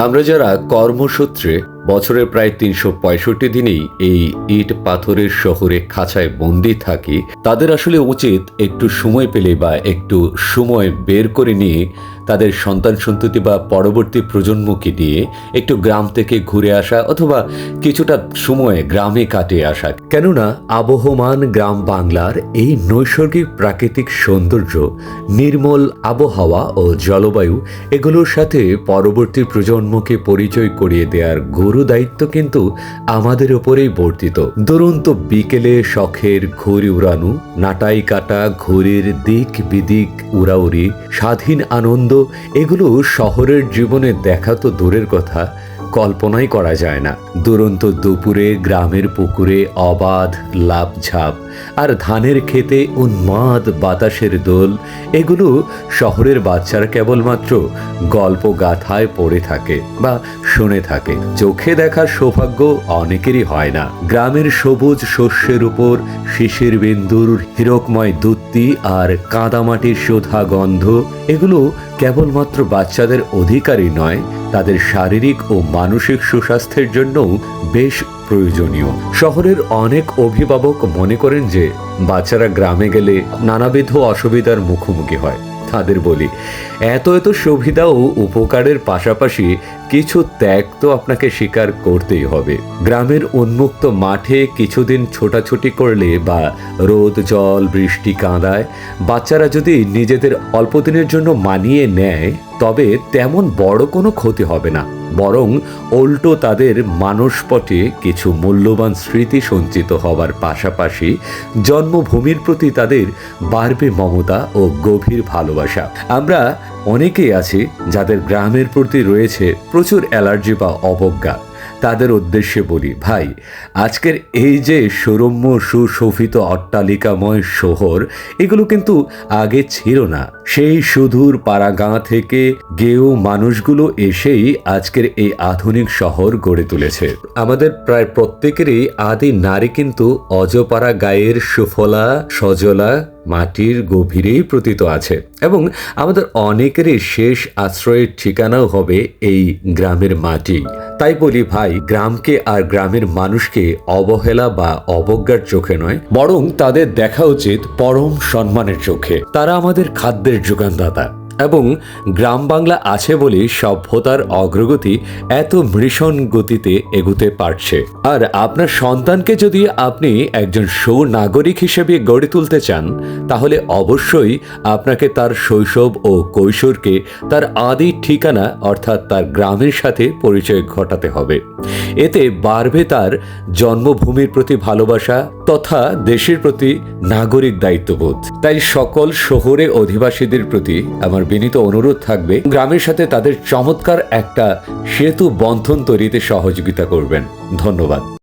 আমরা যারা কর্মসূত্রে বছরের প্রায় ৩৬৫ দিনেই এই ইট পাথরের শহরে খাঁচায় বন্দি থাকি, তাদের আসলে উচিত একটু সময় পেলে বা একটু সময় বের করে নিয়ে তাদের সন্তান সন্ততি বা পরবর্তী প্রজন্মকে নিয়ে একটু গ্রাম থেকে ঘুরে আসা অথবা কিছুটা সময় গ্রামে কাটিয়ে আসা। কেননা আবহমান গ্রাম বাংলার এই নৈসর্গিক প্রাকৃতিক সৌন্দর্য, নির্মল আবহাওয়া ও জলবায়ু, এগুলোর সাথে পরবর্তী প্রজন্মকে পরিচয় করিয়ে দেওয়ার গুরু দায়িত্ব কিন্তু আমাদের ওপরেই বর্তিত। দুরন্ত বিকেলে শখের ঘুড়ি উড়ানো, নাটাই কাটা ঘুড়ির দিক বিদিক উড়াউড়ি, স্বাধীন আনন্দ, এগুলো শহরের জীবনে দেখা তো দূরের কথা, কল্পনাই করা যায় না। দুরন্ত দুপুরে গ্রামের পুকুরে অবাধ লাফঝাপ আর ধানের খেতে উন্মাদ বাতাসের দোল, এগুলো শহরের বাচ্চারা কেবলমাত্র গল্প গাথায় পড়ে থাকে বা শুনে থাকে। চোখে দেখার সৌভাগ্য অনেকেরই হয় না। গ্রামের সবুজ শস্যের উপর শিশির বিন্দুর হীরকময় দুত্তি আর কাদামাটির সুধা গন্ধ, এগুলো কেবলমাত্র বাচ্চাদের অধিকারই নয়, তাদের শারীরিক ও মানসিক সুস্বাস্থ্যের জন্যও বেশ প্রয়োজনীয়। শহরের অনেক অভিভাবক মনে করেন যে বাচ্চারা গ্রামে গেলে নানাবিধ অসুবিধার মুখোমুখি হয়। তাদের বলি, এত সুবিধা ও উপকারের পাশাপাশি কিছু ত্যাগ তো আপনাকে স্বীকার করতেই হবে। গ্রামের উন্মুক্ত মাঠে কিছুদিন ছোটাছুটি করলে বা রোদ জল বৃষ্টি কাঁদায় বাচ্চারা যদি নিজেদের অল্প দিনের জন্য মানিয়ে নেয়, তবে তেমন বড় কোনো ক্ষতি হবে না, বরং উল্টো তাদের মানসপটে কিছু মূল্যবান স্মৃতি সঞ্চিত হবার পাশাপাশি জন্মভূমির প্রতি তাদের বাড়বে মমতা ও গভীর ভালোবাসা। আমরা অনেকেই আছি যাদের গ্রামের প্রতি রয়েছে প্রচুর অ্যালার্জি বা অবজ্ঞা। তাদের উদ্দেশ্যে বলি, ভাই, আজকের এই যে সুরম্য সুশোভিত অট্টালিকাময় শহর, এগুলো কিন্তু আগে ছিল না। সেই সুদূর পাড়াগাঁ থেকে গেও মানুষগুলো এসেই আজকের এই আধুনিক শহর গড়ে তুলেছে। আমাদের প্রায় প্রত্যেকেরই আদি নারী কিন্তু অজপাড়া গায়ের সুফলা সজলা মাটির গভীরেই প্রতীত আছে এবং আমাদের অনেকেরই শেষ আশ্রয়ের ঠিকানাও হবে এই গ্রামের মাটি। তাই বলি ভাই, গ্রামকে আর গ্রামের মানুষকে অবহেলা বা অবজ্ঞার চোখে নয়, বরং তাদের দেখা উচিত পরম সম্মানের চোখে। তারা আমাদের খাদ্যের যোগানদাতা এবং গ্রাম বাংলা আছে বলে সভ্যতার অগ্রগতি এত ভীষণ গতিতে এগুতে পারছে। আর আপনার সন্তানকে যদি আপনি একজন সুনাগরিক হিসেবে গড়ে তুলতে চান, তাহলে অবশ্যই আপনাকে তার শৈশব ও কৈশোরকে তার আদি ঠিকানা অর্থাৎ তার গ্রামের সাথে পরিচয় ঘটাতে হবে। এতে বাড়বে তার জন্মভূমির প্রতি ভালোবাসা তথা দেশের প্রতি নাগরিক দায়িত্ববোধ। তাই সকল শহরে অধিবাসীদের প্রতি আমার বিনীত অনুরোধ থাকবে, গ্রামের সাথে তাদের চমৎকার একটা সেতু বন্ধন তৈরিতে সহযোগিতা করবেন। ধন্যবাদ।